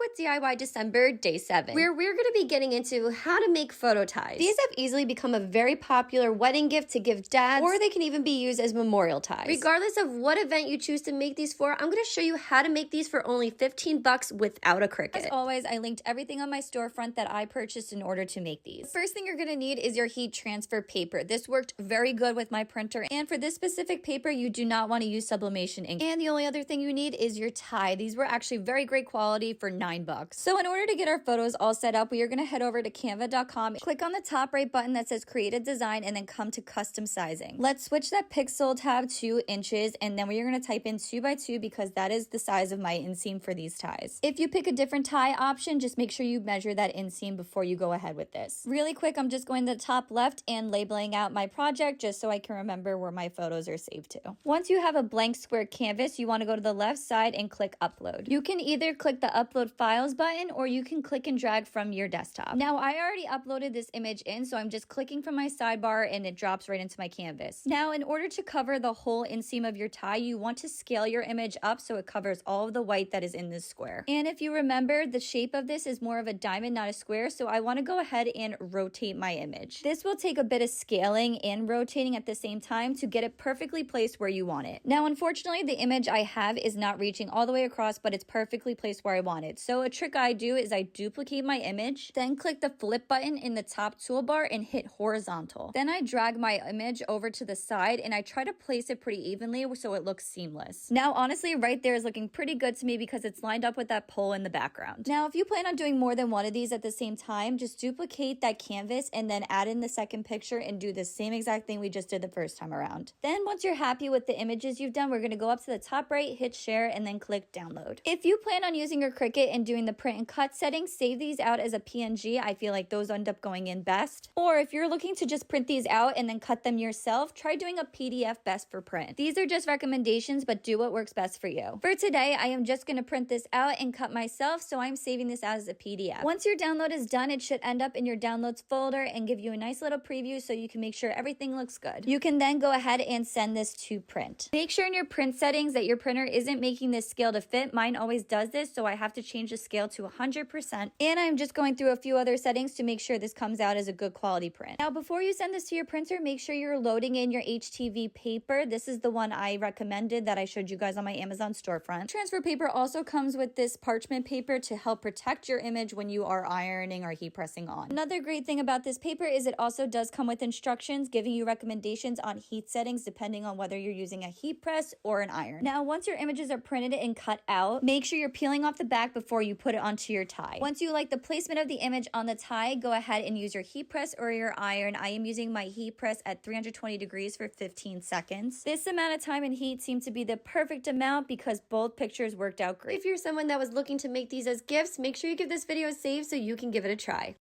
with DIY December Day 7, where we're going to be getting into how to make photo ties. These have easily become a very popular wedding gift to give dads, or they can even be used as memorial ties. Regardless of what event you choose to make these for, I'm going to show you how to make these for only 15 bucks without a Cricut. As always, I linked everything on my storefront that I purchased in order to make these. The first thing you're going to need is your heat transfer paper. This worked very good with my printer, and for this specific paper, you do not want to use sublimation ink. And the only other thing you need is your tie. These were actually very great quality for $9. So in order to get our photos all set up, we are going to head over to canva.com, click on the top right button that says create a design, and then come to custom sizing. Let's switch that pixel tab to inches, and then we are going to type in 2x2 because that is the size of my inseam for these ties. If you pick a different tie option, just make sure you measure that inseam before you go ahead with this. Really quick, I'm just going to the top left and labeling out my project just so I can remember where my photos are saved to. Once you have a blank square canvas, you want to go to the left side and click upload. You can either click the upload files button or you can click and drag from your desktop. Now I already uploaded this image in, so I'm just clicking from my sidebar and it drops right into my canvas. Now in order to cover the whole inseam of your tie, you want to scale your image up so it covers all of the white that is in this square. And if you remember, the shape of this is more of a diamond, not a square, so I want to go ahead and rotate my image. This will take a bit of scaling and rotating at the same time to get it perfectly placed where you want it. Now unfortunately, the image I have is not reaching all the way across, but it's perfectly placed where I want it. So a trick I do is I duplicate my image, then click the flip button in the top toolbar and hit horizontal. Then I drag my image over to the side and I try to place it pretty evenly so it looks seamless. Now honestly, right there is looking pretty good to me because it's lined up with that pole in the background. Now if you plan on doing more than one of these at the same time, just duplicate that canvas and then add in the second picture and do the same exact thing we just did the first time around. Then once you're happy with the images you've done, we're going to go up to the top right, hit share, and then click download. If you plan on using your Cricut and doing the print and cut settings, save these out as a PNG. I feel like those end up going in best. Or if you're looking to just print these out and then cut them yourself, try doing a PDF best for print. These are just recommendations, but do what works best for you. For today, I am just going to print this out and cut myself, so I'm saving this as a PDF. Once your download is done, it should end up in your downloads folder and give you a nice little preview so you can make sure everything looks good. You can then go ahead and send this to print. Make sure in your print settings that your printer isn't making this scale to fit. Mine always does this, so I have to change the scale to 100%. And I'm just going through a few other settings to make sure this comes out as a good quality print. Now, before you send this to your printer, make sure you're loading in your HTV paper. This is the one I recommended that I showed you guys on my Amazon storefront. Transfer paper also comes with this parchment paper to help protect your image when you are ironing or heat pressing on. Another great thing about this paper is it also does come with instructions giving you recommendations on heat settings depending on whether you're using a heat press or an iron. Now, once your images are printed and cut out, make sure you're peeling off the back before you put it onto your tie. Once you like the placement of the image on the tie, go ahead and use your heat press or your iron. I am using my heat press at 320 degrees for 15 seconds. This amount of time and heat seemed to be the perfect amount because both pictures worked out great. If you're someone that was looking to make these as gifts, make sure you give this video a save so you can give it a try.